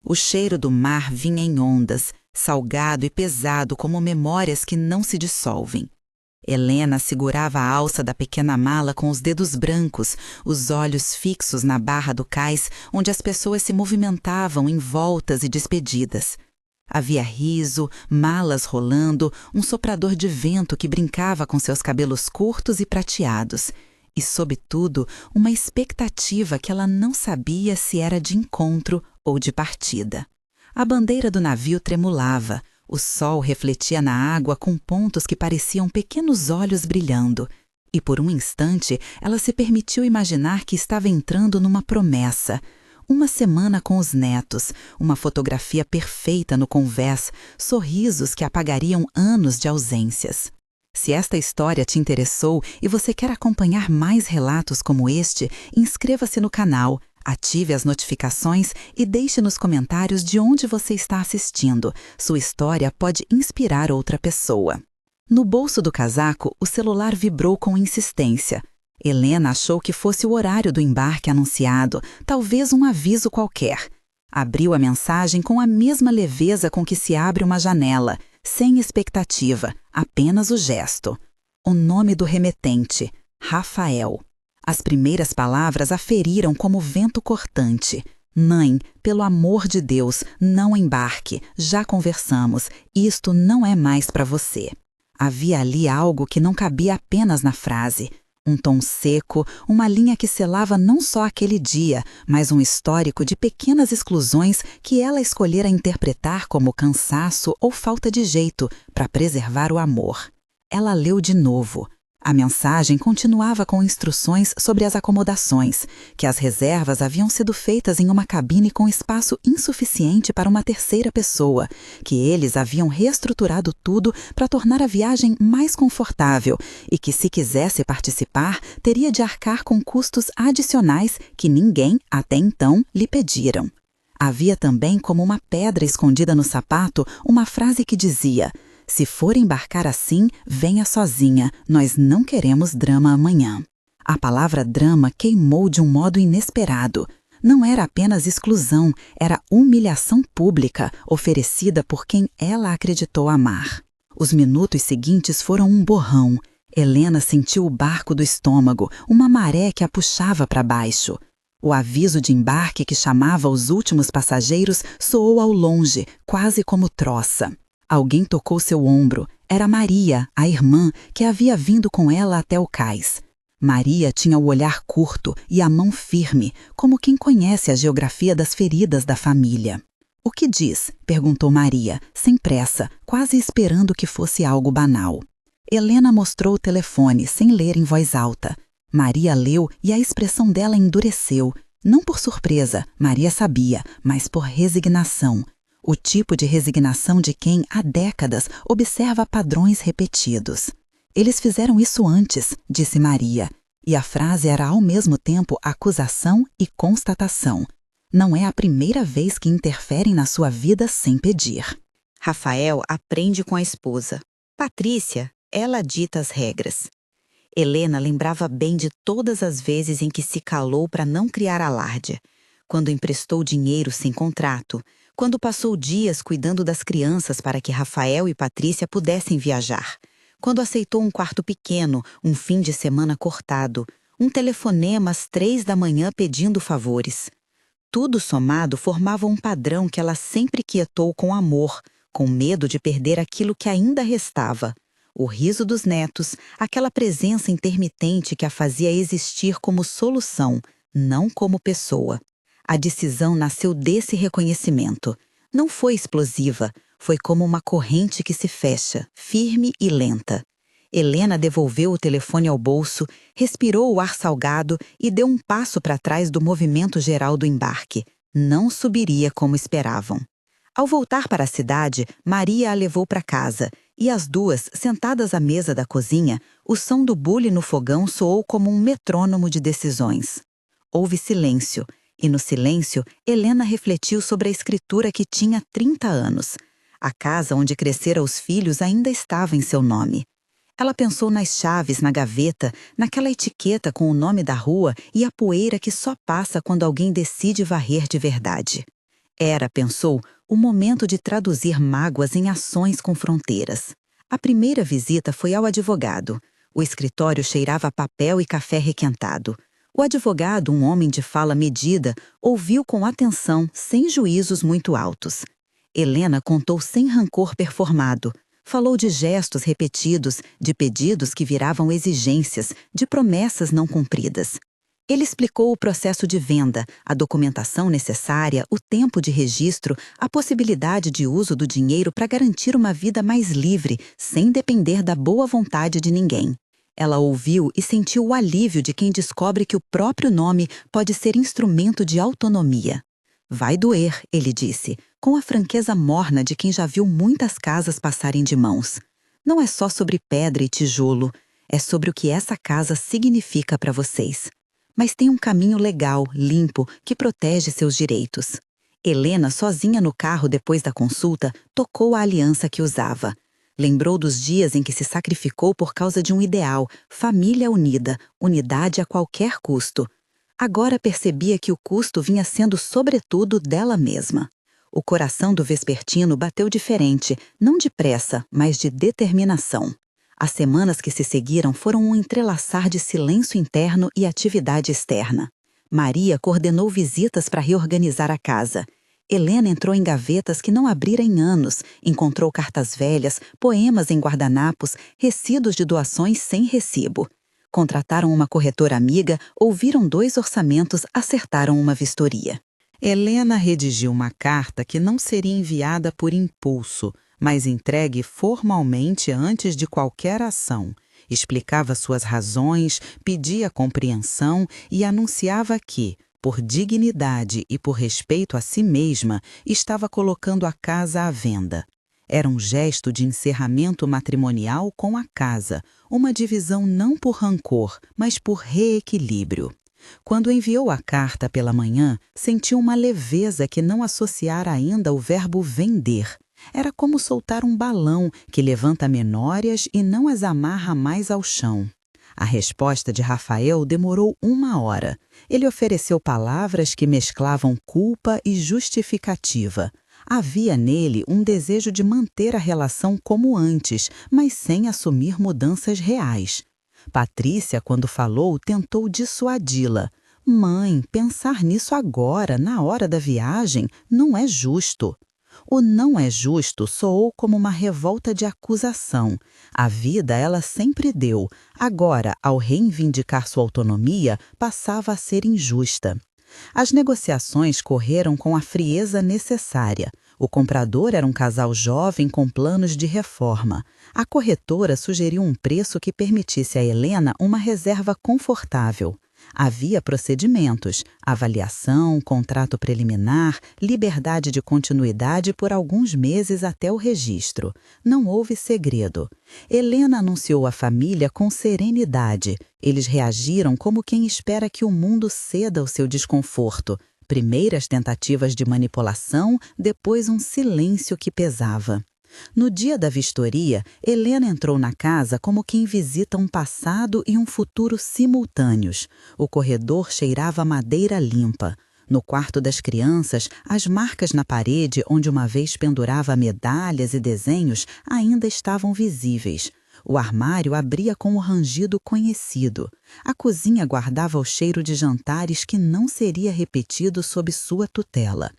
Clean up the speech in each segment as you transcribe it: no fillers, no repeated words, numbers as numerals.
O cheiro do mar vinha em ondas, salgado e pesado como memórias que não se dissolvem. Helena segurava a alça da pequena mala com os dedos brancos, os olhos fixos na barra do cais, onde as pessoas se movimentavam em voltas e despedidas. Havia riso, malas rolando, um soprador de vento que brincava com seus cabelos curtos e prateados. E, sobretudo, uma expectativa que ela não sabia se era de encontro ou de partida. A bandeira do navio tremulava, o sol refletia na água com pontos que pareciam pequenos olhos brilhando. E por um instante ela se permitiu imaginar que estava entrando numa promessa. Uma semana com os netos, uma fotografia perfeita no convés, sorrisos que apagariam anos de ausências. Se esta história te interessou e você quer acompanhar mais relatos como este, inscreva-se no canal, ative as notificações e deixe nos comentários de onde você está assistindo. Sua história pode inspirar outra pessoa. No bolso do casaco, o celular vibrou com insistência. Helena achou que fosse o horário do embarque anunciado, talvez um aviso qualquer. Abriu a mensagem com a mesma leveza com que se abre uma janela, sem expectativa, apenas o gesto. O nome do remetente, Rafael. As primeiras palavras a feriram como vento cortante. Mãe, pelo amor de Deus, não embarque, já conversamos, isto não é mais para você. Havia ali algo que não cabia apenas na frase. Um tom seco, uma linha que selava não só aquele dia, mas um histórico de pequenas exclusões que ela escolhera interpretar como cansaço ou falta de jeito para preservar o amor. Ela leu de novo. A mensagem continuava com instruções sobre as acomodações, que as reservas haviam sido feitas em uma cabine com espaço insuficiente para uma terceira pessoa, que eles haviam reestruturado tudo para tornar a viagem mais confortável e que, se quisesse participar, teria de arcar com custos adicionais que ninguém, até então, lhe pediram. Havia também, como uma pedra escondida no sapato, uma frase que dizia: "Se for embarcar assim, venha sozinha, nós não queremos drama amanhã." A palavra drama queimou de um modo inesperado. Não era apenas exclusão, era humilhação pública oferecida por quem ela acreditou amar. Os minutos seguintes foram um borrão. Helena sentiu o barco do estômago, uma maré que a puxava para baixo. O aviso de embarque que chamava os últimos passageiros soou ao longe, quase como troça. Alguém tocou seu ombro. Era Maria, a irmã, que havia vindo com ela até o cais. Maria tinha o olhar curto e a mão firme, como quem conhece a geografia das feridas da família. "O que diz?" perguntou Maria, sem pressa, quase esperando que fosse algo banal. Helena mostrou o telefone, sem ler em voz alta. Maria leu e a expressão dela endureceu. Não por surpresa, Maria sabia, mas por resignação. O tipo de resignação de quem, há décadas, observa padrões repetidos. "Eles fizeram isso antes", disse Maria, e a frase era ao mesmo tempo acusação e constatação. Não é a primeira vez que interferem na sua vida sem pedir. Rafael aprende com a esposa. Patrícia, ela dita as regras. Helena lembrava bem de todas as vezes em que se calou para não criar alarde. Quando emprestou dinheiro sem contrato, quando passou dias cuidando das crianças para que Rafael e Patrícia pudessem viajar, quando aceitou um quarto pequeno, um fim de semana cortado, um telefonema às 3 da manhã pedindo favores. Tudo somado formava um padrão que ela sempre quietou com amor, com medo de perder aquilo que ainda restava. O riso dos netos, aquela presença intermitente que a fazia existir como solução, não como pessoa. A decisão nasceu desse reconhecimento. Não foi explosiva, foi como uma corrente que se fecha, firme e lenta. Helena devolveu o telefone ao bolso, respirou o ar salgado e deu um passo para trás do movimento geral do embarque. Não subiria como esperavam. Ao voltar para a cidade, Maria a levou para casa, e as duas, sentadas à mesa da cozinha, o som do bule no fogão soou como um metrônomo de decisões. Houve silêncio. E no silêncio, Helena refletiu sobre a escritura que tinha 30 anos. A casa onde crescera os filhos ainda estava em seu nome. Ela pensou nas chaves na gaveta, naquela etiqueta com o nome da rua e a poeira que só passa quando alguém decide varrer de verdade. Era, pensou, o momento de traduzir mágoas em ações com fronteiras. A primeira visita foi ao advogado. O escritório cheirava a papel e café requentado. O advogado, um homem de fala medida, ouviu com atenção, sem juízos muito altos. Helena contou sem rancor performado. Falou de gestos repetidos, de pedidos que viravam exigências, de promessas não cumpridas. Ele explicou o processo de venda, a documentação necessária, o tempo de registro, a possibilidade de uso do dinheiro para garantir uma vida mais livre, sem depender da boa vontade de ninguém. Ela ouviu e sentiu o alívio de quem descobre que o próprio nome pode ser instrumento de autonomia. Vai doer, ele disse, com a franqueza morna de quem já viu muitas casas passarem de mãos. Não é só sobre pedra e tijolo, é sobre o que essa casa significa para vocês. Mas tem um caminho legal, limpo, que protege seus direitos. Helena, sozinha no carro depois da consulta, tocou a aliança que usava. Lembrou dos dias em que se sacrificou por causa de um ideal, família unida, unidade a qualquer custo. Agora percebia que o custo vinha sendo sobretudo dela mesma. O coração do vespertino bateu diferente, não de pressa, mas de determinação. As semanas que se seguiram foram um entrelaçar de silêncio interno e atividade externa. Maria coordenou visitas para reorganizar a casa. Helena entrou em gavetas que não abrira em anos, encontrou cartas velhas, poemas em guardanapos, resíduos de doações sem recibo. Contrataram uma corretora amiga, ouviram 2 orçamentos, acertaram uma vistoria. Helena redigiu uma carta que não seria enviada por impulso, mas entregue formalmente antes de qualquer ação. Explicava suas razões, pedia compreensão e anunciava que, por dignidade e por respeito a si mesma, estava colocando a casa à venda. Era um gesto de encerramento matrimonial com a casa, uma divisão não por rancor, mas por reequilíbrio. Quando enviou a carta pela manhã, sentiu uma leveza que não associara ainda o verbo vender. Era como soltar um balão que levanta memórias e não as amarra mais ao chão. A resposta de Rafael demorou 1 hora. Ele ofereceu palavras que mesclavam culpa e justificativa. Havia nele um desejo de manter a relação como antes, mas sem assumir mudanças reais. Patrícia, quando falou, tentou dissuadi-la. Mãe, pensar nisso agora, na hora da viagem, não é justo. O não é justo soou como uma revolta de acusação. A vida ela sempre deu. Agora, ao reivindicar sua autonomia, passava a ser injusta. As negociações correram com a frieza necessária. O comprador era um casal jovem com planos de reforma. A corretora sugeriu um preço que permitisse a Helena uma reserva confortável. Havia procedimentos, avaliação, contrato preliminar, liberdade de continuidade por alguns meses até o registro. Não houve segredo. Helena anunciou à família com serenidade. Eles reagiram como quem espera que o mundo ceda ao seu desconforto. Primeiras tentativas de manipulação, depois um silêncio que pesava. No dia da vistoria, Helena entrou na casa como quem visita um passado e um futuro simultâneos. O corredor cheirava madeira limpa. No quarto das crianças, as marcas na parede onde uma vez pendurava medalhas e desenhos ainda estavam visíveis. O armário abria com o rangido conhecido. A cozinha guardava o cheiro de jantares que não seria repetido sob sua tutela.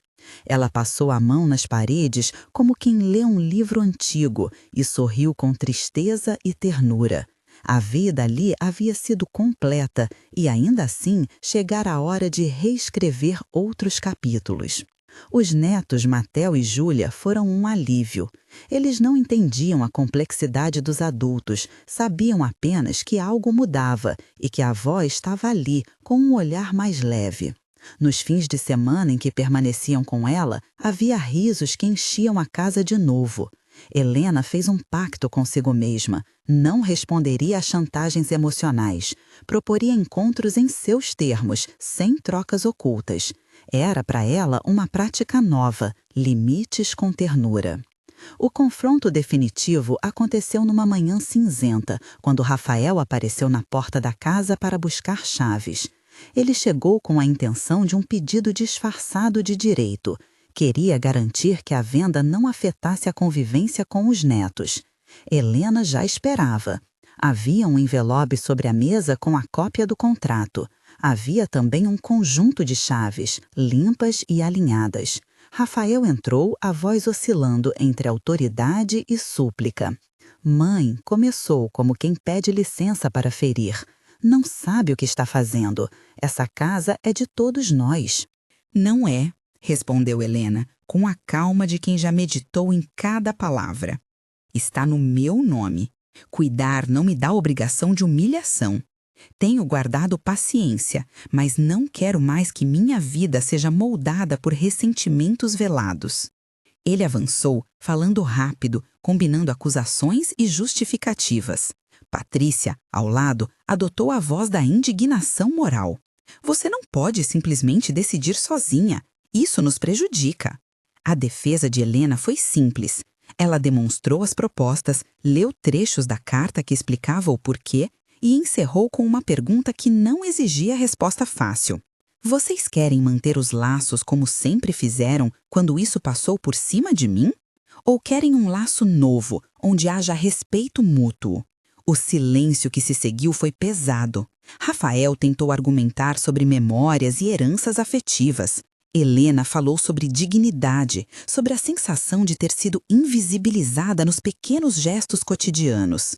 Ela passou a mão nas paredes como quem lê um livro antigo e sorriu com tristeza e ternura. A vida ali havia sido completa e, ainda assim, chegara a hora de reescrever outros capítulos. Os netos Matel e Júlia foram um alívio. Eles não entendiam a complexidade dos adultos, sabiam apenas que algo mudava e que a avó estava ali, com um olhar mais leve. Nos fins de semana em que permaneciam com ela, havia risos que enchiam a casa de novo. Helena fez um pacto consigo mesma. Não responderia a chantagens emocionais. Proporia encontros em seus termos, sem trocas ocultas. Era para ela uma prática nova, limites com ternura. O confronto definitivo aconteceu numa manhã cinzenta, quando Rafael apareceu na porta da casa para buscar chaves. Ele chegou com a intenção de um pedido disfarçado de direito. Queria garantir que a venda não afetasse a convivência com os netos. Helena já esperava. Havia um envelope sobre a mesa com a cópia do contrato. Havia também um conjunto de chaves, limpas e alinhadas. Rafael entrou, a voz oscilando entre autoridade e súplica. Mãe, começou como quem pede licença para ferir. Não sabe o que está fazendo. Essa casa é de todos nós. Não é, respondeu Helena, com a calma de quem já meditou em cada palavra. Está no meu nome. Cuidar não me dá obrigação de humilhação. Tenho guardado paciência, mas não quero mais que minha vida seja moldada por ressentimentos velados. Ele avançou, falando rápido, combinando acusações e justificativas. Patrícia, ao lado, adotou a voz da indignação moral. Você não pode simplesmente decidir sozinha. Isso nos prejudica. A defesa de Helena foi simples. Ela demonstrou as propostas, leu trechos da carta que explicava o porquê e encerrou com uma pergunta que não exigia resposta fácil. Vocês querem manter os laços como sempre fizeram quando isso passou por cima de mim? Ou querem um laço novo, onde haja respeito mútuo? O silêncio que se seguiu foi pesado. Rafael tentou argumentar sobre memórias e heranças afetivas. Helena falou sobre dignidade, sobre a sensação de ter sido invisibilizada nos pequenos gestos cotidianos.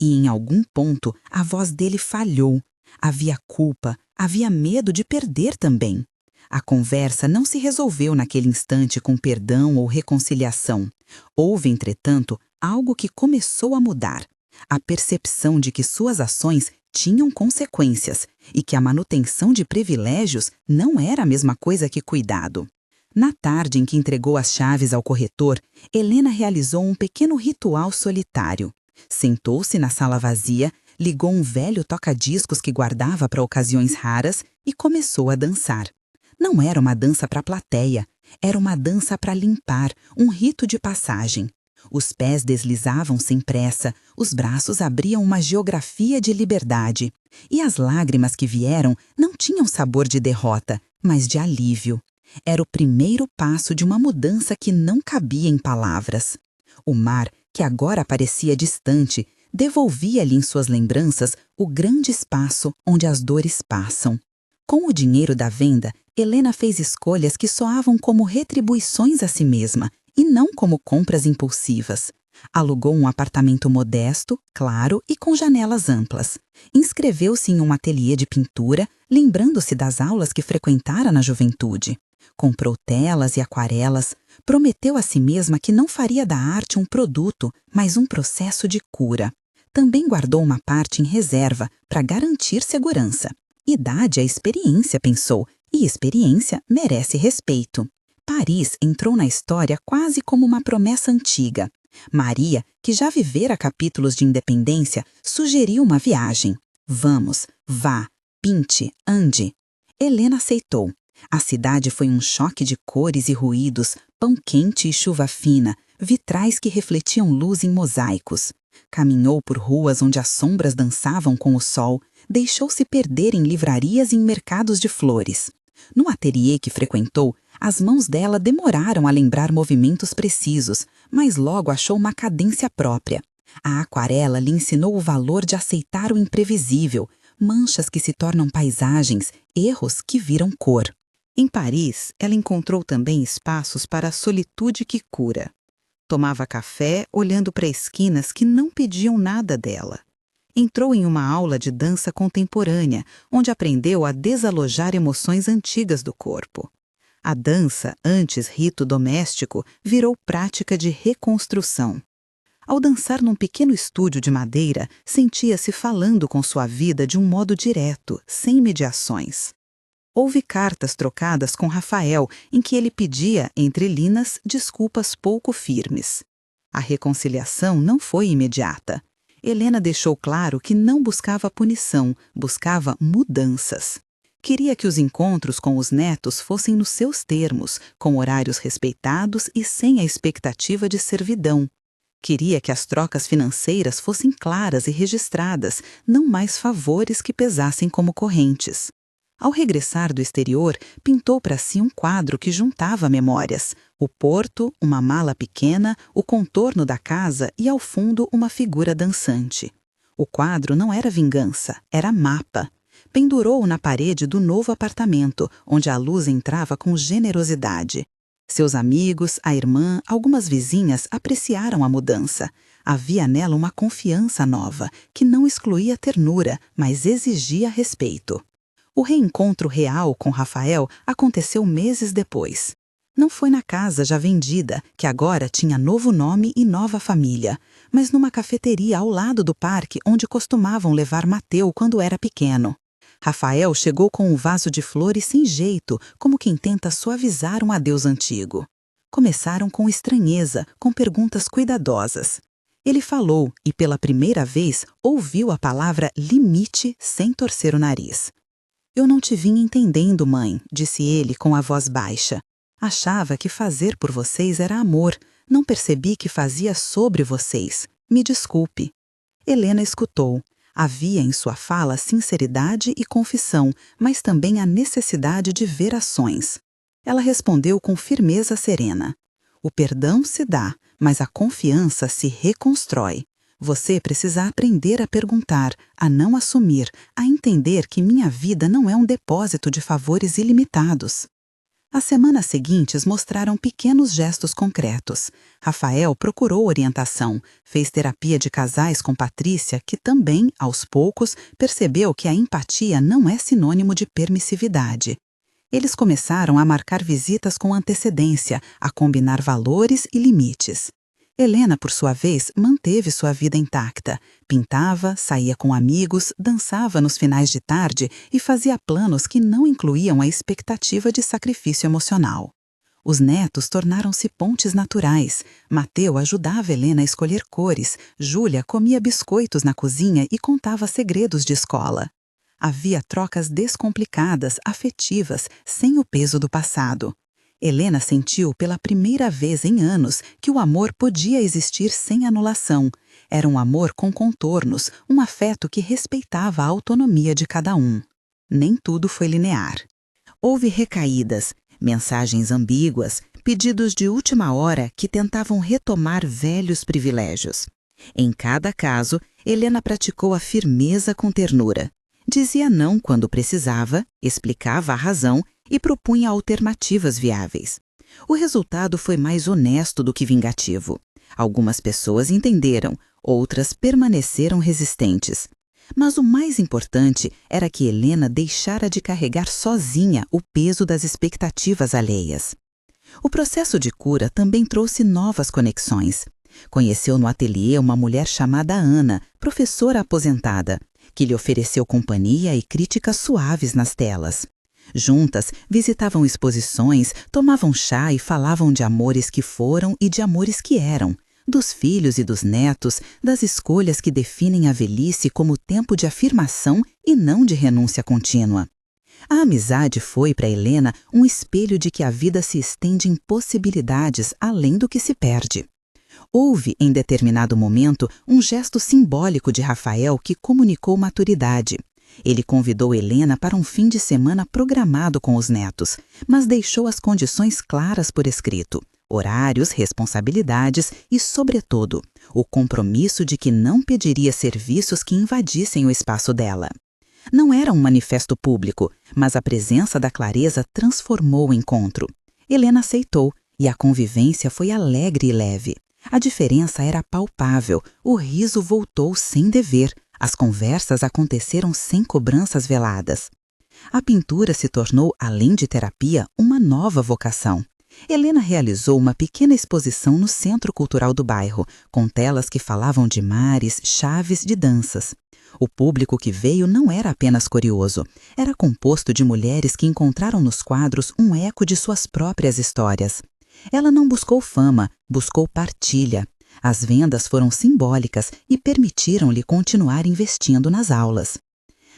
E em algum ponto a voz dele falhou. Havia culpa, havia medo de perder também. A conversa não se resolveu naquele instante com perdão ou reconciliação. Houve, entretanto, algo que começou a mudar. A percepção de que suas ações tinham consequências e que a manutenção de privilégios não era a mesma coisa que cuidado. Na tarde em que entregou as chaves ao corretor, Helena realizou um pequeno ritual solitário. Sentou-se na sala vazia, ligou um velho toca-discos que guardava para ocasiões raras e começou a dançar. Não era uma dança para a plateia, era uma dança para limpar, um rito de passagem. Os pés deslizavam sem pressa, os braços abriam uma geografia de liberdade. E as lágrimas que vieram não tinham sabor de derrota, mas de alívio. Era o primeiro passo de uma mudança que não cabia em palavras. O mar, que agora parecia distante, devolvia-lhe em suas lembranças o grande espaço onde as dores passam. Com o dinheiro da venda, Helena fez escolhas que soavam como retribuições a si mesma, e não como compras impulsivas. Alugou um apartamento modesto, claro e com janelas amplas. Inscreveu-se em um ateliê de pintura, lembrando-se das aulas que frequentara na juventude. Comprou telas e aquarelas, prometeu a si mesma que não faria da arte um produto, mas um processo de cura. Também guardou uma parte em reserva para garantir segurança. Idade é experiência, pensou, e experiência merece respeito. Paris entrou na história quase como uma promessa antiga. Maria, que já vivera capítulos de independência, sugeriu uma viagem. Vamos, vá, pinte, ande. Helena aceitou. A cidade foi um choque de cores e ruídos, pão quente e chuva fina, vitrais que refletiam luz em mosaicos. Caminhou por ruas onde as sombras dançavam com o sol, deixou-se perder em livrarias e em mercados de flores. No ateliê que frequentou, as mãos dela demoraram a lembrar movimentos precisos, mas logo achou uma cadência própria. A aquarela lhe ensinou o valor de aceitar o imprevisível, manchas que se tornam paisagens, erros que viram cor. Em Paris, ela encontrou também espaços para a solitude que cura. Tomava café olhando para esquinas que não pediam nada dela. Entrou em uma aula de dança contemporânea, onde aprendeu a desalojar emoções antigas do corpo. A dança, antes rito doméstico, virou prática de reconstrução. Ao dançar num pequeno estúdio de madeira, sentia-se falando com sua vida de um modo direto, sem mediações. Houve cartas trocadas com Rafael, em que ele pedia, entre linas, desculpas pouco firmes. A reconciliação não foi imediata. Helena deixou claro que não buscava punição, buscava mudanças. Queria que os encontros com os netos fossem nos seus termos, com horários respeitados e sem a expectativa de servidão. Queria que as trocas financeiras fossem claras e registradas, não mais favores que pesassem como correntes. Ao regressar do exterior, pintou para si um quadro que juntava memórias: o porto, uma mala pequena, o contorno da casa e, ao fundo, uma figura dançante. O quadro não era vingança, era mapa. Pendurou-o na parede do novo apartamento, onde a luz entrava com generosidade. Seus amigos, a irmã, algumas vizinhas apreciaram a mudança. Havia nela uma confiança nova, que não excluía ternura, mas exigia respeito. O reencontro real com Rafael aconteceu meses depois. Não foi na casa já vendida, que agora tinha novo nome e nova família, mas numa cafeteria ao lado do parque onde costumavam levar Mateu quando era pequeno. Rafael chegou com um vaso de flores sem jeito, como quem tenta suavizar um adeus antigo. Começaram com estranheza, com perguntas cuidadosas. Ele falou e, pela primeira vez, ouviu a palavra limite sem torcer o nariz. "Eu não te vinha entendendo, mãe", disse ele com a voz baixa. "Achava que fazer por vocês era amor. Não percebi que fazia sobre vocês. Me desculpe." Helena escutou. Havia em sua fala sinceridade e confissão, mas também a necessidade de ver ações. Ela respondeu com firmeza serena: "O perdão se dá, mas a confiança se reconstrói. Você precisa aprender a perguntar, a não assumir, a entender que minha vida não é um depósito de favores ilimitados." As semanas seguintes mostraram pequenos gestos concretos. Rafael procurou orientação, fez terapia de casais com Patrícia, que também, aos poucos, percebeu que a empatia não é sinônimo de permissividade. Eles começaram a marcar visitas com antecedência, a combinar valores e limites. Helena, por sua vez, manteve sua vida intacta. Pintava, saía com amigos, dançava nos finais de tarde e fazia planos que não incluíam a expectativa de sacrifício emocional. Os netos tornaram-se pontes naturais. Mateu ajudava Helena a escolher cores, Júlia comia biscoitos na cozinha e contava segredos de escola. Havia trocas descomplicadas, afetivas, sem o peso do passado. Helena sentiu pela primeira vez em anos que o amor podia existir sem anulação. Era um amor com contornos, um afeto que respeitava a autonomia de cada um. Nem tudo foi linear. Houve recaídas, mensagens ambíguas, pedidos de última hora que tentavam retomar velhos privilégios. Em cada caso, Helena praticou a firmeza com ternura. Dizia não quando precisava, explicava a razão e propunha alternativas viáveis. O resultado foi mais honesto do que vingativo. Algumas pessoas entenderam, outras permaneceram resistentes. Mas o mais importante era que Helena deixara de carregar sozinha o peso das expectativas alheias. O processo de cura também trouxe novas conexões. Conheceu no ateliê uma mulher chamada Ana, professora aposentada, que lhe ofereceu companhia e críticas suaves nas telas. Juntas, visitavam exposições, tomavam chá e falavam de amores que foram e de amores que eram, dos filhos e dos netos, das escolhas que definem a velhice como tempo de afirmação e não de renúncia contínua. A amizade foi, para Helena, um espelho de que a vida se estende em possibilidades além do que se perde. Houve, em determinado momento, um gesto simbólico de Rafael que comunicou maturidade. Ele convidou Helena para um fim de semana programado com os netos, mas deixou as condições claras por escrito: horários, responsabilidades e, sobretudo, o compromisso de que não pediria serviços que invadissem o espaço dela. Não era um manifesto público, mas a presença da clareza transformou o encontro. Helena aceitou e a convivência foi alegre e leve. A diferença era palpável, o riso voltou sem dever, as conversas aconteceram sem cobranças veladas. A pintura se tornou, além de terapia, uma nova vocação. Helena realizou uma pequena exposição no Centro Cultural do bairro, com telas que falavam de mares, chaves de danças. O público que veio não era apenas curioso, era composto de mulheres que encontraram nos quadros um eco de suas próprias histórias. Ela não buscou fama, buscou partilha. As vendas foram simbólicas e permitiram-lhe continuar investindo nas aulas.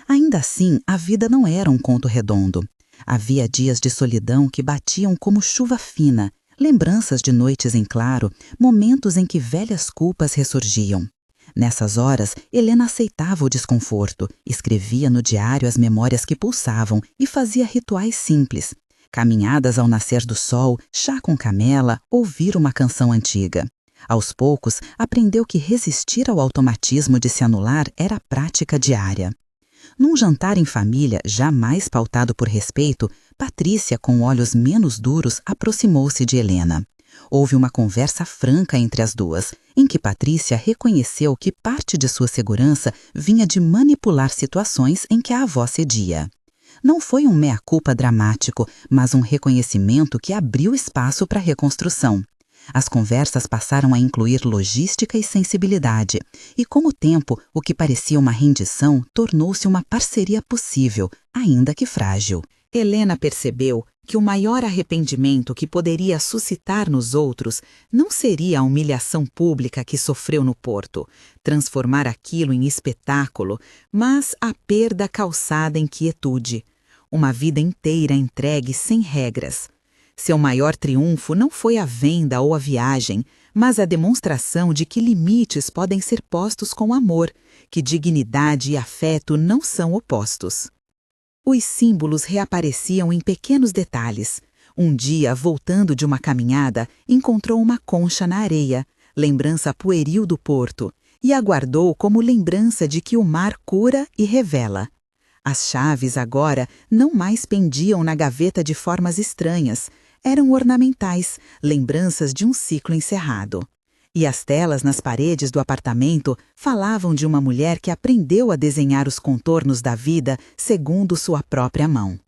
Ainda assim, a vida não era um conto redondo. Havia dias de solidão que batiam como chuva fina, lembranças de noites em claro, momentos em que velhas culpas ressurgiam. Nessas horas, Helena aceitava o desconforto, escrevia no diário as memórias que pulsavam e fazia rituais simples. Caminhadas ao nascer do sol, chá com camela, ouvir uma canção antiga. Aos poucos, aprendeu que resistir ao automatismo de se anular era prática diária. Num jantar em família, jamais pautado por respeito, Patrícia, com olhos menos duros, aproximou-se de Helena. Houve uma conversa franca entre as duas, em que Patrícia reconheceu que parte de sua segurança vinha de manipular situações em que a avó cedia. Não foi um mea-culpa dramático, mas um reconhecimento que abriu espaço para a reconstrução. As conversas passaram a incluir logística e sensibilidade, e com o tempo, o que parecia uma rendição tornou-se uma parceria possível, ainda que frágil. Helena percebeu que o maior arrependimento que poderia suscitar nos outros não seria a humilhação pública que sofreu no Porto, transformar aquilo em espetáculo, mas a perda calçada em quietude. Uma vida inteira entregue sem regras. Seu maior triunfo não foi a venda ou a viagem, mas a demonstração de que limites podem ser postos com amor, que dignidade e afeto não são opostos. Os símbolos reapareciam em pequenos detalhes. Um dia, voltando de uma caminhada, encontrou uma concha na areia, lembrança pueril do Porto, e a guardou como lembrança de que o mar cura e revela. As chaves agora não mais pendiam na gaveta de formas estranhas, eram ornamentais, lembranças de um ciclo encerrado. E as telas nas paredes do apartamento falavam de uma mulher que aprendeu a desenhar os contornos da vida segundo sua própria mão.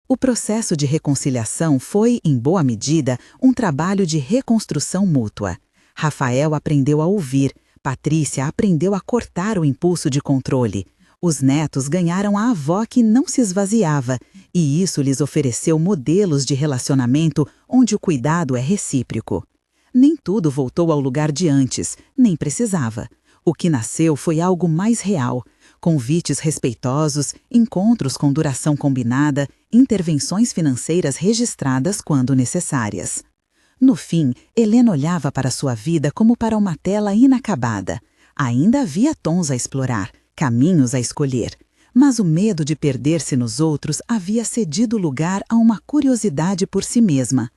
O processo de reconciliação foi, em boa medida, um trabalho de reconstrução mútua. Rafael aprendeu a ouvir, Patrícia aprendeu a cortar o impulso de controle. Os netos ganharam a avó que não se esvaziava, e isso lhes ofereceu modelos de relacionamento onde o cuidado é recíproco. Nem tudo voltou ao lugar de antes, nem precisava. O que nasceu foi algo mais real, convites respeitosos, encontros com duração combinada, intervenções financeiras registradas quando necessárias. No fim, Helena olhava para sua vida como para uma tela inacabada. Ainda havia tons a explorar, caminhos a escolher, mas o medo de perder-se nos outros havia cedido lugar a uma curiosidade por si mesma.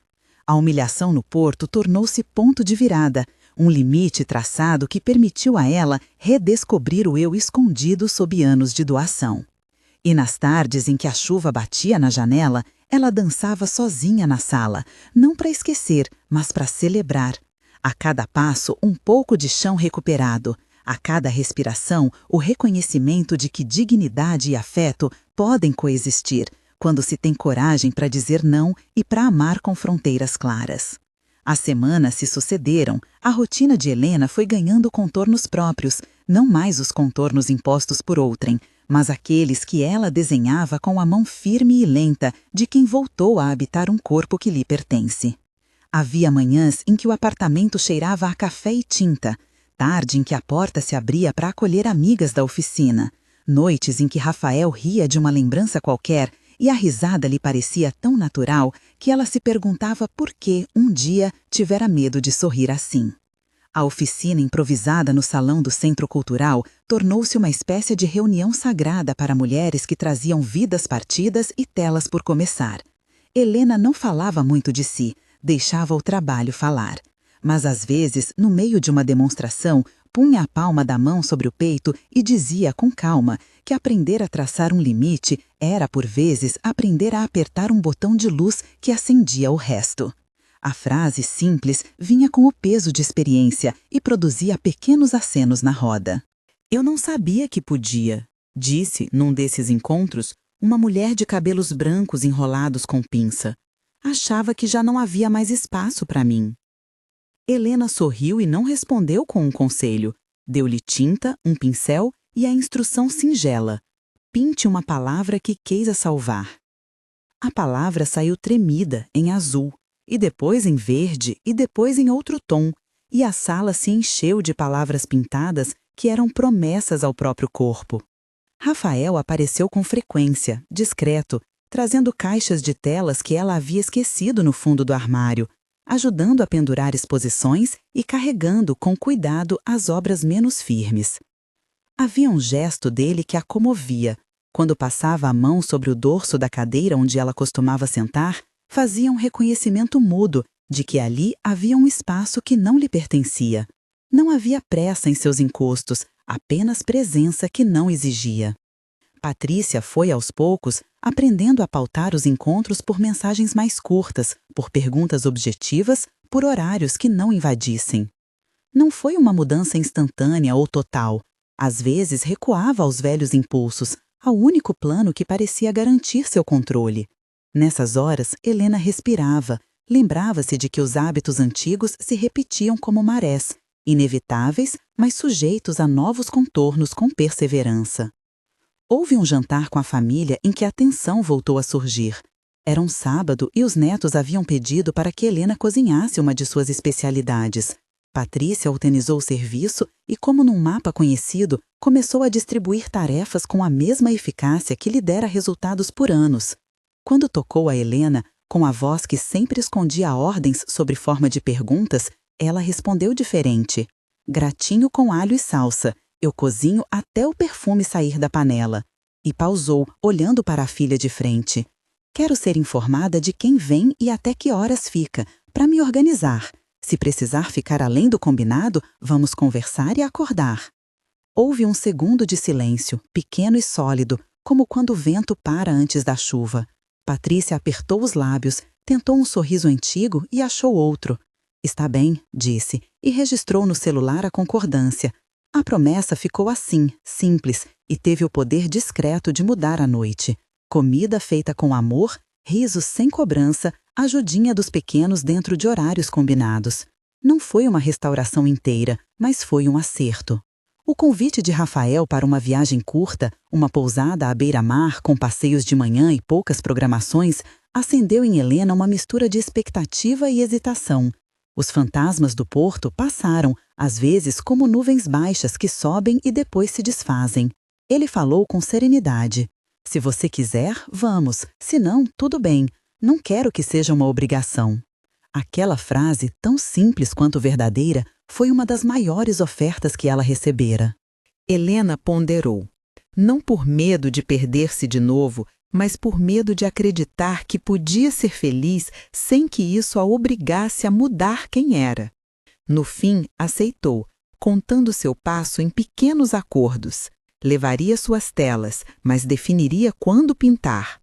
A humilhação no Porto tornou-se ponto de virada, um limite traçado que permitiu a ela redescobrir o eu escondido sob anos de doação. E nas tardes em que a chuva batia na janela, ela dançava sozinha na sala, não para esquecer, mas para celebrar. A cada passo, um pouco de chão recuperado. A cada respiração, o reconhecimento de que dignidade e afeto podem coexistir, quando se tem coragem para dizer não e para amar com fronteiras claras. As semanas se sucederam, a rotina de Helena foi ganhando contornos próprios, não mais os contornos impostos por outrem, mas aqueles que ela desenhava com a mão firme e lenta de quem voltou a habitar um corpo que lhe pertence. Havia manhãs em que o apartamento cheirava a café e tinta, tarde em que a porta se abria para acolher amigas da oficina, noites em que Rafael ria de uma lembrança qualquer e a risada lhe parecia tão natural que ela se perguntava por que, um dia, tivera medo de sorrir assim. A oficina improvisada no salão do Centro Cultural tornou-se uma espécie de reunião sagrada para mulheres que traziam vidas partidas e telas por começar. Helena não falava muito de si, deixava o trabalho falar. Mas às vezes, no meio de uma demonstração, punha a palma da mão sobre o peito e dizia com calma que aprender a traçar um limite era, por vezes, aprender a apertar um botão de luz que acendia o resto. A frase simples vinha com o peso de experiência e produzia pequenos acenos na roda. Eu não sabia que podia, disse, num desses encontros, uma mulher de cabelos brancos enrolados com pinça. Achava que já não havia mais espaço para mim. Helena sorriu e não respondeu com um conselho. Deu-lhe tinta, um pincel e a instrução singela. Pinte uma palavra que queira salvar. A palavra saiu tremida, em azul, e depois em verde, e depois em outro tom, e a sala se encheu de palavras pintadas que eram promessas ao próprio corpo. Rafael apareceu com frequência, discreto, trazendo caixas de telas que ela havia esquecido no fundo do armário. ajudando a pendurar exposições e carregando com cuidado as obras menos firmes. Havia um gesto dele que a comovia. Quando passava a mão sobre o dorso da cadeira onde ela costumava sentar, fazia um reconhecimento mudo de que ali havia um espaço que não lhe pertencia. Não havia pressa em seus encostos, apenas presença que não exigia. Patrícia foi, aos poucos, aprendendo a pautar os encontros por mensagens mais curtas, por perguntas objetivas, por horários que não invadissem. Não foi uma mudança instantânea ou total. Às vezes recuava aos velhos impulsos, ao único plano que parecia garantir seu controle. Nessas horas, Helena respirava, lembrava-se de que os hábitos antigos se repetiam como marés, inevitáveis, mas sujeitos a novos contornos com perseverança. Houve um jantar com a família em que a tensão voltou a surgir. Era um sábado e os netos haviam pedido para que Helena cozinhasse uma de suas especialidades. Patrícia organizou o serviço e, como num mapa conhecido, começou a distribuir tarefas com a mesma eficácia que lhe dera resultados por anos. Quando tocou a Helena, com a voz que sempre escondia ordens sob forma de perguntas, ela respondeu diferente. Gratinho com alho e salsa. Eu cozinho até o perfume sair da panela. E pausou, olhando para a filha de frente. Quero ser informada de quem vem e até que horas fica, para me organizar. Se precisar ficar além do combinado, vamos conversar e acordar. Houve um segundo de silêncio, pequeno e sólido, como quando o vento para antes da chuva. Patrícia apertou os lábios, tentou um sorriso antigo e achou outro. Está bem, disse, e registrou no celular a concordância. A promessa ficou assim, simples, e teve o poder discreto de mudar a noite. Comida feita com amor, risos sem cobrança, ajudinha dos pequenos dentro de horários combinados. Não foi uma restauração inteira, mas foi um acerto. O convite de Rafael para uma viagem curta, uma pousada à beira-mar com passeios de manhã e poucas programações, acendeu em Helena uma mistura de expectativa e hesitação. Os fantasmas do porto passaram, às vezes como nuvens baixas que sobem e depois se desfazem. Ele falou com serenidade. Se você quiser, vamos. Se não, tudo bem. Não quero que seja uma obrigação. Aquela frase, tão simples quanto verdadeira, foi uma das maiores ofertas que ela recebera. Helena ponderou. Não por medo de perder-se de novo, mas por medo de acreditar que podia ser feliz sem que isso a obrigasse a mudar quem era. No fim, aceitou, contando seu passo em pequenos acordos. Levaria suas telas, mas definiria quando pintar.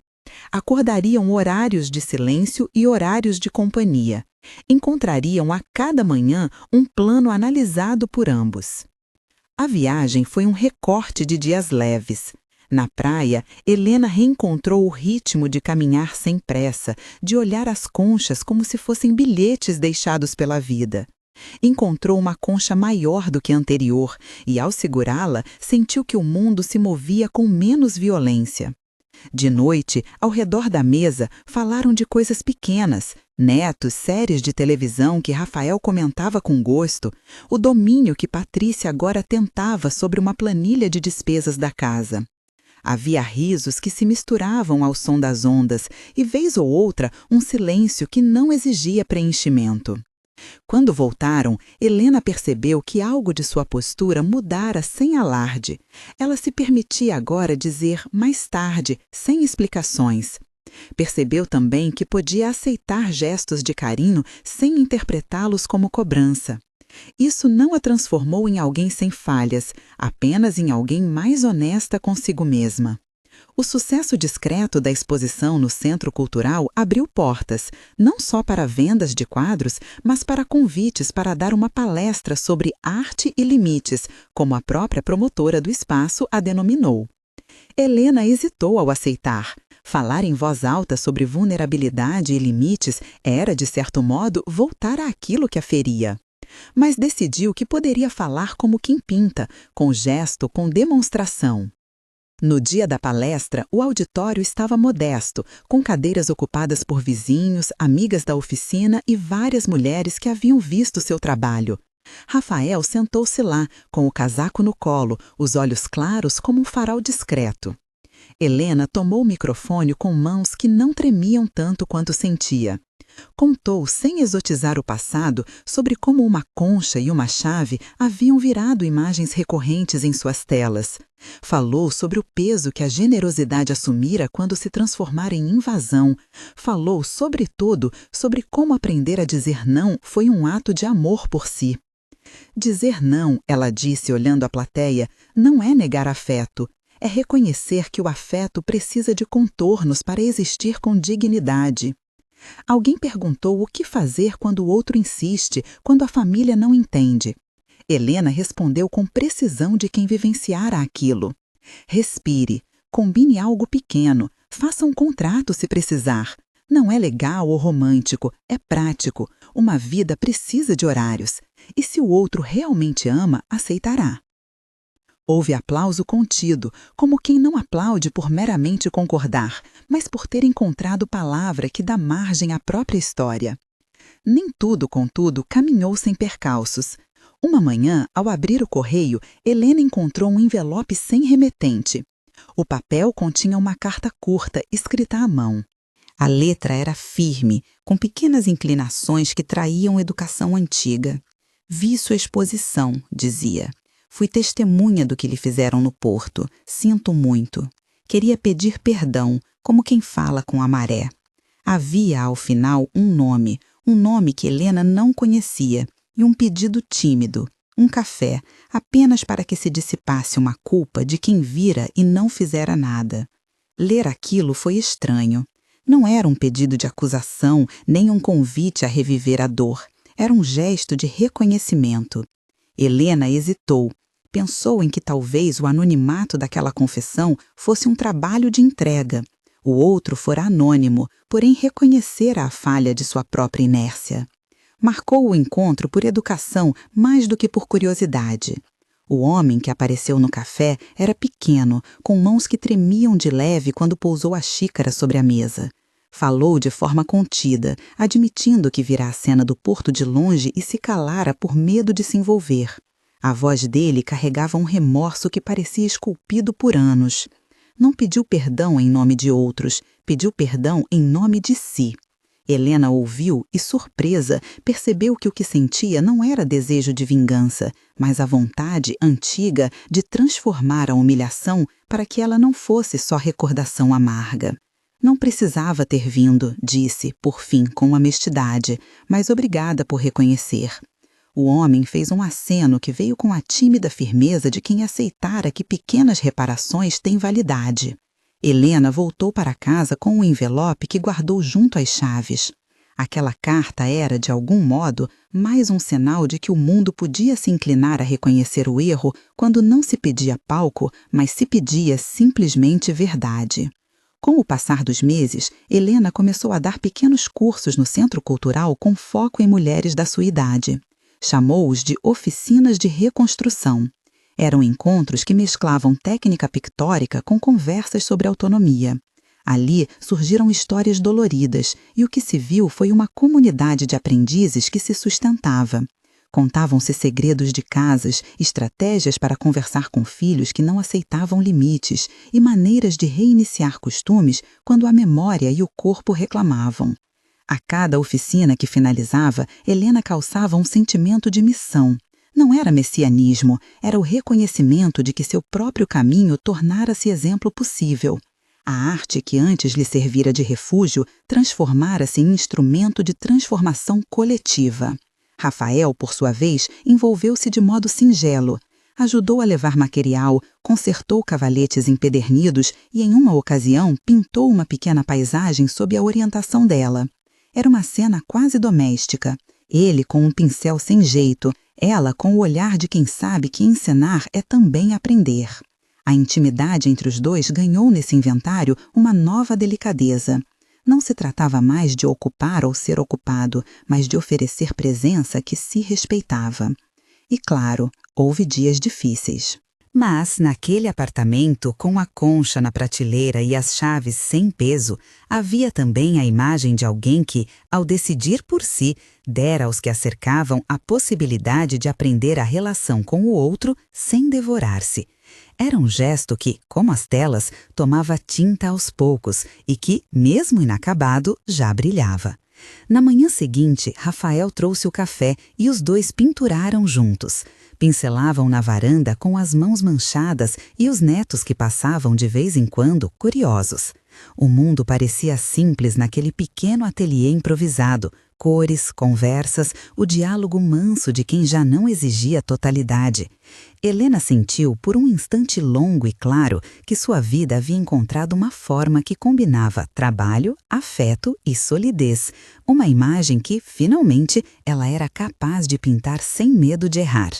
Acordariam horários de silêncio e horários de companhia. Encontrariam a cada manhã um plano analisado por ambos. A viagem foi um recorte de dias leves. Na praia, Helena reencontrou o ritmo de caminhar sem pressa, de olhar as conchas como se fossem bilhetes deixados pela vida. Encontrou uma concha maior do que a anterior e, ao segurá-la, sentiu que o mundo se movia com menos violência. De noite, ao redor da mesa, falaram de coisas pequenas, netos, séries de televisão que Rafael comentava com gosto, o domínio que Patrícia agora tentava sobre uma planilha de despesas da casa. Havia risos que se misturavam ao som das ondas e, vez ou outra, um silêncio que não exigia preenchimento. Quando voltaram, Helena percebeu que algo de sua postura mudara sem alarde. Ela se permitia agora dizer mais tarde, sem explicações. Percebeu também que podia aceitar gestos de carinho sem interpretá-los como cobrança. Isso não a transformou em alguém sem falhas, apenas em alguém mais honesta consigo mesma. O sucesso discreto da exposição no Centro Cultural abriu portas, não só para vendas de quadros, mas para convites para dar uma palestra sobre arte e limites, como a própria promotora do espaço a denominou. Helena hesitou ao aceitar. Falar em voz alta sobre vulnerabilidade e limites era, de certo modo, voltar àquilo que a feria. Mas decidiu que poderia falar como quem pinta, com gesto, com demonstração. No dia da palestra, o auditório estava modesto, com cadeiras ocupadas por vizinhos, amigas da oficina e várias mulheres que haviam visto seu trabalho. Rafael sentou-se lá, com o casaco no colo, os olhos claros como um farol discreto. Helena tomou o microfone com mãos que não tremiam tanto quanto sentia. Contou, sem exotizar o passado, sobre como uma concha e uma chave haviam virado imagens recorrentes em suas telas. Falou sobre o peso que a generosidade assumira quando se transformara em invasão. Falou, sobretudo, sobre como aprender a dizer não foi um ato de amor por si. Dizer não, ela disse olhando a plateia, não é negar afeto. É reconhecer que o afeto precisa de contornos para existir com dignidade. Alguém perguntou o que fazer quando o outro insiste, quando a família não entende. Helena respondeu com precisão de quem vivenciara aquilo. Respire, combine algo pequeno, faça um contrato se precisar. Não é legal ou romântico, é prático. Uma vida precisa de horários. E se o outro realmente ama, aceitará. Houve aplauso contido, como quem não aplaude por meramente concordar, mas por ter encontrado palavra que dá margem à própria história. Nem tudo, contudo, caminhou sem percalços. Uma manhã, ao abrir o correio, Helena encontrou um envelope sem remetente. O papel continha uma carta curta, escrita à mão. A letra era firme, com pequenas inclinações que traíam educação antiga. Vi sua exposição, dizia. Fui testemunha do que lhe fizeram no porto. Sinto muito. Queria pedir perdão, como quem fala com a maré. Havia, ao final, um nome que Helena não conhecia, e um pedido tímido, um café, apenas para que se dissipasse uma culpa de quem vira e não fizera nada. Ler aquilo foi estranho. Não era um pedido de acusação, nem um convite a reviver a dor. Era um gesto de reconhecimento. Helena hesitou. Pensou em que talvez o anonimato daquela confissão fosse um trabalho de entrega. O outro fora anônimo, porém reconhecera a falha de sua própria inércia. Marcou o encontro por educação mais do que por curiosidade. O homem que apareceu no café era pequeno, com mãos que tremiam de leve quando pousou a xícara sobre a mesa. Falou de forma contida, admitindo que vira a cena do porto de longe e se calara por medo de se envolver. A voz dele carregava um remorso que parecia esculpido por anos. Não pediu perdão em nome de outros, pediu perdão em nome de si. Helena ouviu e, surpresa, percebeu que o que sentia não era desejo de vingança, mas a vontade antiga de transformar a humilhação para que ela não fosse só recordação amarga. Não precisava ter vindo, disse, por fim, com honestidade, mas obrigada por reconhecer. O homem fez um aceno que veio com a tímida firmeza de quem aceitara que pequenas reparações têm validade. Helena voltou para casa com o envelope que guardou junto às chaves. Aquela carta era, de algum modo, mais um sinal de que o mundo podia se inclinar a reconhecer o erro quando não se pedia palco, mas se pedia simplesmente verdade. Com o passar dos meses, Helena começou a dar pequenos cursos no Centro Cultural com foco em mulheres da sua idade. Chamou-os de oficinas de reconstrução. Eram encontros que mesclavam técnica pictórica com conversas sobre autonomia. Ali surgiram histórias doloridas e o que se viu foi uma comunidade de aprendizes que se sustentava. Contavam-se segredos de casas, estratégias para conversar com filhos que não aceitavam limites e maneiras de reiniciar costumes quando a memória e o corpo reclamavam. A cada oficina que finalizava, Helena calçava um sentimento de missão. Não era messianismo, era o reconhecimento de que seu próprio caminho tornara-se exemplo possível. A arte que antes lhe servira de refúgio transformara-se em instrumento de transformação coletiva. Rafael, por sua vez, envolveu-se de modo singelo. Ajudou a levar material, consertou cavalhetes empedernidos e, em uma ocasião, pintou uma pequena paisagem sob a orientação dela. Era uma cena quase doméstica. Ele com um pincel sem jeito, ela com o olhar de quem sabe que encenar é também aprender. A intimidade entre os dois ganhou nesse inventário uma nova delicadeza. Não se tratava mais de ocupar ou ser ocupado, mas de oferecer presença que se respeitava. E, claro, houve dias difíceis. Mas, naquele apartamento, com a concha na prateleira e as chaves sem peso, havia também a imagem de alguém que, ao decidir por si, dera aos que a cercavam a possibilidade de aprender a relação com o outro sem devorar-se. Era um gesto que, como as telas, tomava tinta aos poucos e que, mesmo inacabado, já brilhava. Na manhã seguinte, Rafael trouxe o café e os dois pinturaram juntos. Pincelavam na varanda com as mãos manchadas e os netos que passavam de vez em quando, curiosos. O mundo parecia simples naquele pequeno ateliê improvisado. Cores, conversas, o diálogo manso de quem já não exigia totalidade. Helena sentiu, por um instante longo e claro, que sua vida havia encontrado uma forma que combinava trabalho, afeto e solidez. Uma imagem que, finalmente, ela era capaz de pintar sem medo de errar.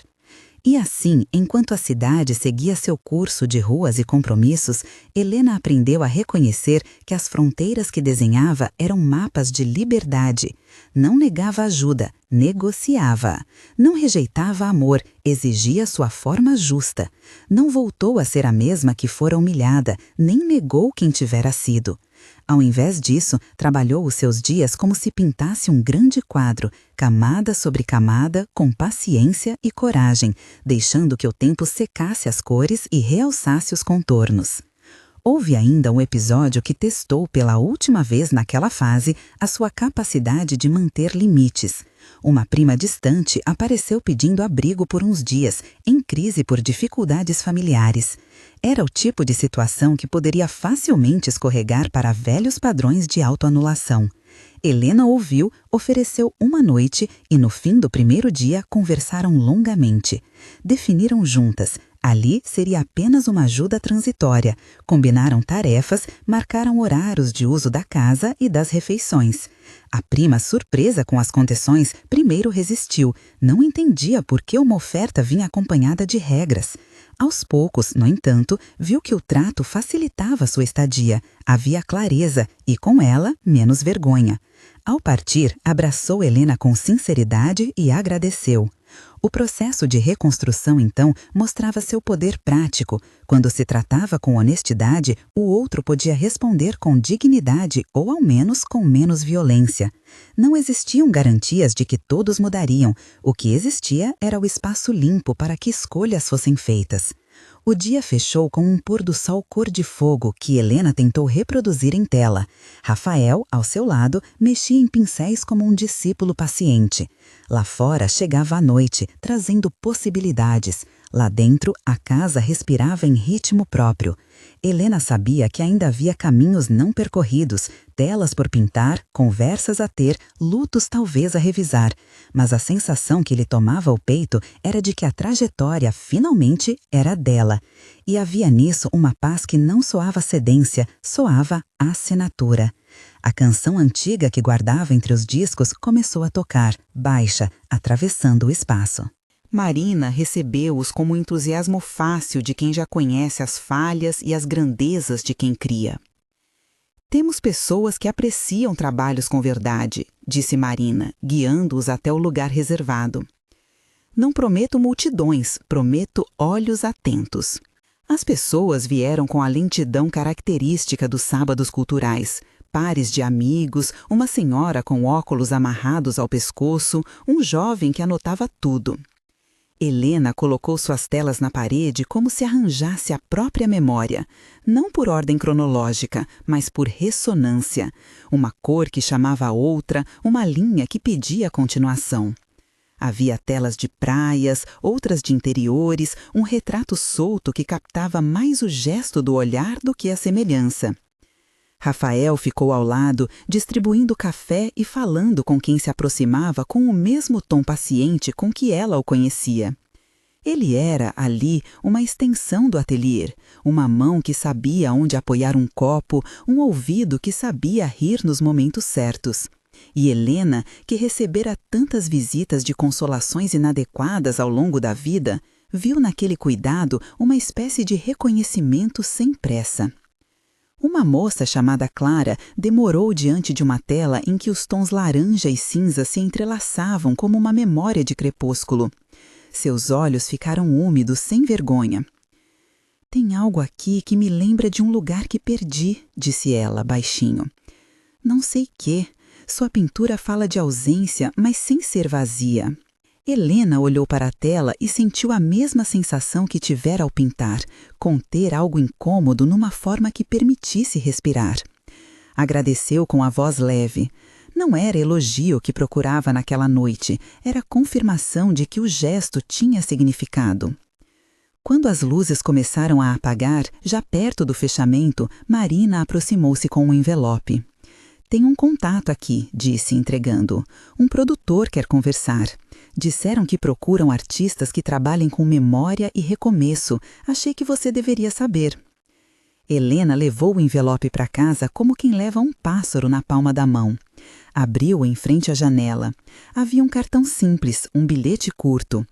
E assim, enquanto a cidade seguia seu curso de ruas e compromissos, Helena aprendeu a reconhecer que as fronteiras que desenhava eram mapas de liberdade. Não negava ajuda, negociava. Não rejeitava amor, exigia sua forma justa. Não voltou a ser a mesma que fora humilhada, nem negou quem tivera sido. Ao invés disso, trabalhou os seus dias como se pintasse um grande quadro, camada sobre camada, com paciência e coragem, deixando que o tempo secasse as cores e realçasse os contornos. Houve ainda um episódio que testou pela última vez naquela fase a sua capacidade de manter limites. Uma prima distante apareceu pedindo abrigo por uns dias, em crise por dificuldades familiares. Era o tipo de situação que poderia facilmente escorregar para velhos padrões de autoanulação. Helena ouviu, ofereceu uma noite e, no fim do primeiro dia, conversaram longamente. Definiram juntas. Ali seria apenas uma ajuda transitória. Combinaram tarefas, marcaram horários de uso da casa e das refeições. A prima, surpresa com as concessões, primeiro resistiu. Não entendia por que uma oferta vinha acompanhada de regras. Aos poucos, no entanto, viu que o trato facilitava sua estadia. Havia clareza e, com ela, menos vergonha. Ao partir, abraçou Helena com sinceridade e agradeceu. O processo de reconstrução, então, mostrava seu poder prático. Quando se tratava com honestidade, o outro podia responder com dignidade ou, ao menos, com menos violência. Não existiam garantias de que todos mudariam. O que existia era o espaço limpo para que escolhas fossem feitas. O dia fechou com um pôr do sol cor de fogo que Helena tentou reproduzir em tela. Rafael, ao seu lado, mexia em pincéis como um discípulo paciente. Lá fora chegava a noite, trazendo possibilidades. Lá dentro, a casa respirava em ritmo próprio. Helena sabia que ainda havia caminhos não percorridos, telas por pintar, conversas a ter, lutos talvez a revisar. Mas a sensação que lhe tomava o peito era de que a trajetória, finalmente, era dela. E havia nisso uma paz que não soava cedência, soava assinatura. A canção antiga que guardava entre os discos começou a tocar, baixa, atravessando o espaço. Marina recebeu-os com o entusiasmo fácil de quem já conhece as falhas e as grandezas de quem cria. Temos pessoas que apreciam trabalhos com verdade, disse Marina, guiando-os até o lugar reservado. Não prometo multidões, prometo olhos atentos. As pessoas vieram com a lentidão característica dos sábados culturais. Pares de amigos, uma senhora com óculos amarrados ao pescoço, um jovem que anotava tudo. Helena colocou suas telas na parede como se arranjasse a própria memória, não por ordem cronológica, mas por ressonância. Uma cor que chamava a outra, uma linha que pedia continuação. Havia telas de praias, outras de interiores, um retrato solto que captava mais o gesto do olhar do que a semelhança. Rafael ficou ao lado, distribuindo café e falando com quem se aproximava com o mesmo tom paciente com que ela o conhecia. Ele era, ali, uma extensão do ateliê, uma mão que sabia onde apoiar um copo, um ouvido que sabia rir nos momentos certos. E Helena, que recebera tantas visitas de consolações inadequadas ao longo da vida, viu naquele cuidado uma espécie de reconhecimento sem pressa. Uma moça chamada Clara demorou diante de uma tela em que os tons laranja e cinza se entrelaçavam como uma memória de crepúsculo. Seus olhos ficaram úmidos sem vergonha. «Tem algo aqui que me lembra de um lugar que perdi», disse ela, baixinho. «Não sei quê. Sua pintura fala de ausência, mas sem ser vazia». Helena olhou para a tela e sentiu a mesma sensação que tivera ao pintar, conter algo incômodo numa forma que permitisse respirar. Agradeceu com a voz leve. Não era elogio que procurava naquela noite, era confirmação de que o gesto tinha significado. Quando as luzes começaram a apagar, já perto do fechamento, Marina aproximou-se com um envelope. "Tem um contato aqui", disse, entregando. "Um produtor quer conversar. Disseram que procuram artistas que trabalhem com memória e recomeço. Achei que você deveria saber." Helena levou o envelope para casa como quem leva um pássaro na palma da mão. Abriu-o em frente à janela. Havia um cartão simples, um bilhete curto.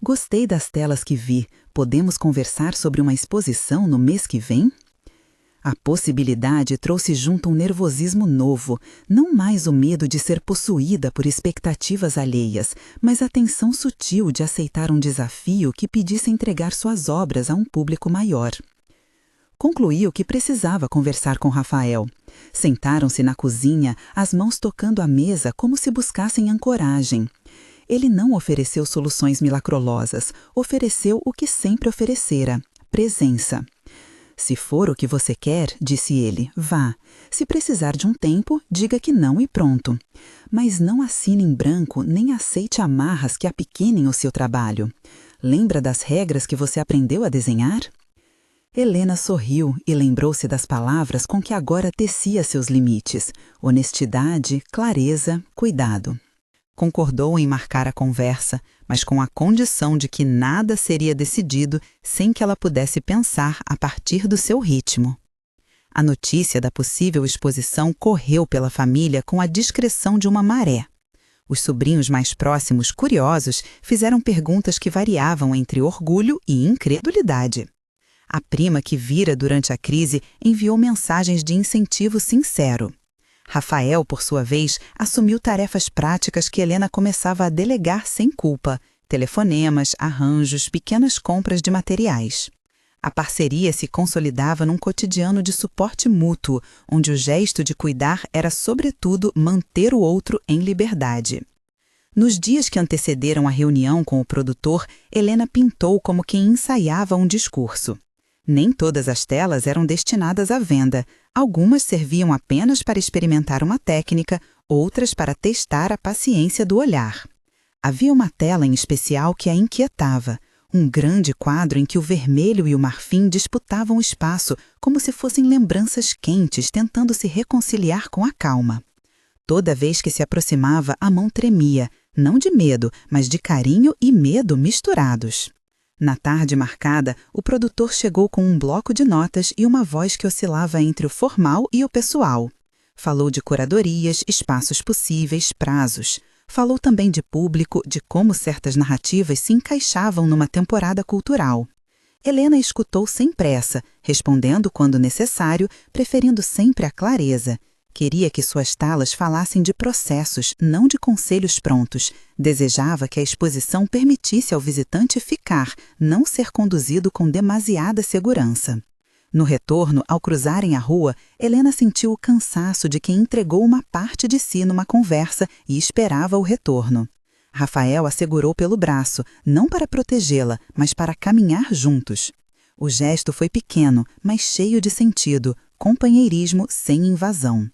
"Gostei das telas que vi. Podemos conversar sobre uma exposição no mês que vem?" A possibilidade trouxe junto um nervosismo novo, não mais o medo de ser possuída por expectativas alheias, mas a tensão sutil de aceitar um desafio que pedisse entregar suas obras a um público maior. Concluiu que precisava conversar com Rafael. Sentaram-se na cozinha, as mãos tocando a mesa como se buscassem ancoragem. Ele não ofereceu soluções milagrosas, ofereceu o que sempre oferecera: presença. "Se for o que você quer", disse ele, "vá. Se precisar de um tempo, diga que não e pronto. Mas não assine em branco nem aceite amarras que apequenem o seu trabalho. Lembra das regras que você aprendeu a desenhar?" Helena sorriu e lembrou-se das palavras com que agora tecia seus limites: honestidade, clareza, cuidado. Concordou em marcar a conversa, mas com a condição de que nada seria decidido sem que ela pudesse pensar a partir do seu ritmo. A notícia da possível exposição correu pela família com a discreção de uma maré. Os sobrinhos mais próximos, curiosos, fizeram perguntas que variavam entre orgulho e incredulidade. A prima que vira durante a crise enviou mensagens de incentivo sincero. Rafael, por sua vez, assumiu tarefas práticas que Helena começava a delegar sem culpa: telefonemas, arranjos, pequenas compras de materiais. A parceria se consolidava num cotidiano de suporte mútuo, onde o gesto de cuidar era, sobretudo, manter o outro em liberdade. Nos dias que antecederam a reunião com o produtor, Helena pintou como quem ensaiava um discurso. Nem todas as telas eram destinadas à venda. Algumas serviam apenas para experimentar uma técnica, outras para testar a paciência do olhar. Havia uma tela em especial que a inquietava, um grande quadro em que o vermelho e o marfim disputavam o espaço, como se fossem lembranças quentes tentando se reconciliar com a calma. Toda vez que se aproximava, a mão tremia, não de medo, mas de carinho e medo misturados. Na tarde marcada, o produtor chegou com um bloco de notas e uma voz que oscilava entre o formal e o pessoal. Falou de curadorias, espaços possíveis, prazos. Falou também de público, de como certas narrativas se encaixavam numa temporada cultural. Helena escutou sem pressa, respondendo quando necessário, preferindo sempre a clareza. Queria que suas talas falassem de processos, não de conselhos prontos. Desejava que a exposição permitisse ao visitante ficar, não ser conduzido com demasiada segurança. No retorno, ao cruzarem a rua, Helena sentiu o cansaço de quem entregou uma parte de si numa conversa e esperava o retorno. Rafael a segurou pelo braço, não para protegê-la, mas para caminhar juntos. O gesto foi pequeno, mas cheio de sentido, companheirismo sem invasão.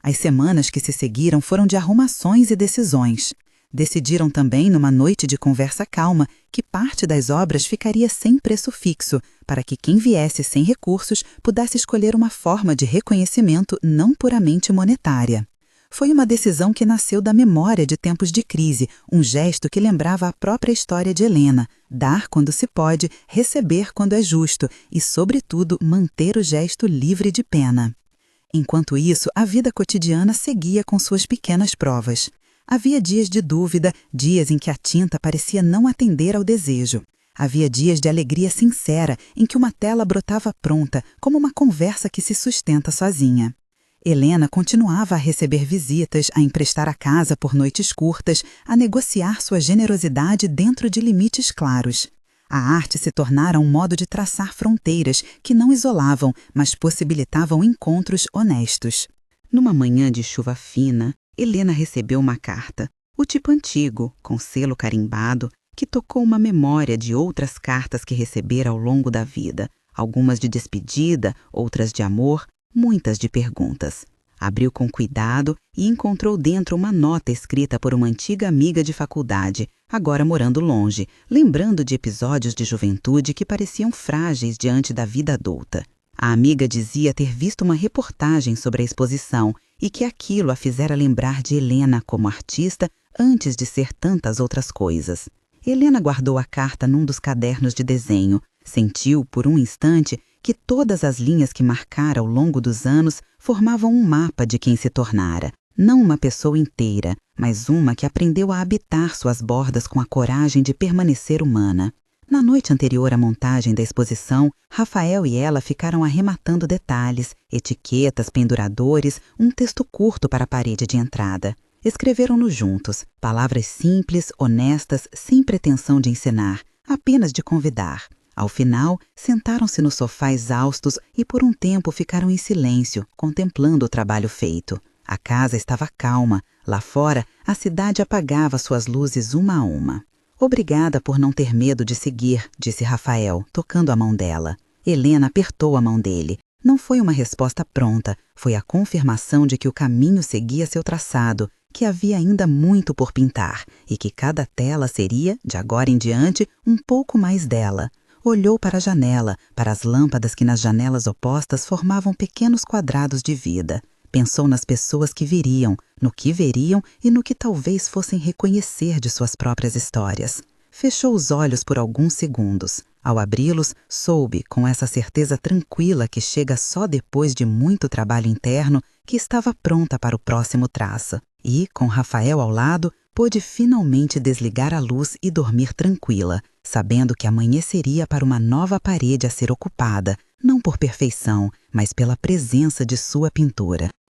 As semanas que se seguiram foram de arrumações e decisões. Decidiram também, numa noite de conversa calma, que parte das obras ficaria sem preço fixo, para que quem viesse sem recursos pudesse escolher uma forma de reconhecimento não puramente monetária. Foi uma decisão que nasceu da memória de tempos de crise, um gesto que lembrava a própria história de Helena: dar quando se pode, receber quando é justo e, sobretudo, manter o gesto livre de pena. Enquanto isso, a vida cotidiana seguia com suas pequenas provas. Havia dias de dúvida, dias em que a tinta parecia não atender ao desejo. Havia dias de alegria sincera, em que uma tela brotava pronta, como uma conversa que se sustenta sozinha. Helena continuava a receber visitas, a emprestar a casa por noites curtas, a negociar sua generosidade dentro de limites claros. A arte se tornara um modo de traçar fronteiras que não isolavam, mas possibilitavam encontros honestos. Numa manhã de chuva fina, Helena recebeu uma carta, o tipo antigo, com selo carimbado, que tocou uma memória de outras cartas que recebera ao longo da vida, algumas de despedida, outras de amor, muitas de perguntas. Abriu com cuidado e encontrou dentro uma nota escrita por uma antiga amiga de faculdade, agora morando longe, lembrando de episódios de juventude que pareciam frágeis diante da vida adulta. A amiga dizia ter visto uma reportagem sobre a exposição e que aquilo a fizera lembrar de Helena como artista antes de ser tantas outras coisas. Helena guardou a carta num dos cadernos de desenho. Sentiu, por um instante, que todas as linhas que marcara ao longo dos anos formavam um mapa de quem se tornara. Não uma pessoa inteira, mas uma que aprendeu a habitar suas bordas com a coragem de permanecer humana. Na noite anterior à montagem da exposição, Rafael e ela ficaram arrematando detalhes, etiquetas, penduradores, um texto curto para a parede de entrada. Escreveram-no juntos, palavras simples, honestas, sem pretensão de ensinar, apenas de convidar. Ao final, sentaram-se no sofá exaustos e por um tempo ficaram em silêncio, contemplando o trabalho feito. A casa estava calma. Lá fora, a cidade apagava suas luzes uma a uma. Obrigada por não ter medo de seguir, disse Rafael, tocando a mão dela. Helena apertou a mão dele. Não foi uma resposta pronta, foi a confirmação de que o caminho seguia seu traçado, que havia ainda muito por pintar e que cada tela seria, de agora em diante, um pouco mais dela. Olhou para a janela, para as lâmpadas que nas janelas opostas formavam pequenos quadrados de vida. Pensou nas pessoas que viriam, no que veriam e no que talvez fossem reconhecer de suas próprias histórias. Fechou os olhos por alguns segundos. Ao abri-los, soube, com essa certeza tranquila que chega só depois de muito trabalho interno, que estava pronta para o próximo traço. E, com Rafael ao lado, pôde finalmente desligar a luz e dormir tranquila, sabendo que amanheceria para uma nova parede a ser ocupada, não por perfeição, mas pela presença de sua pintura.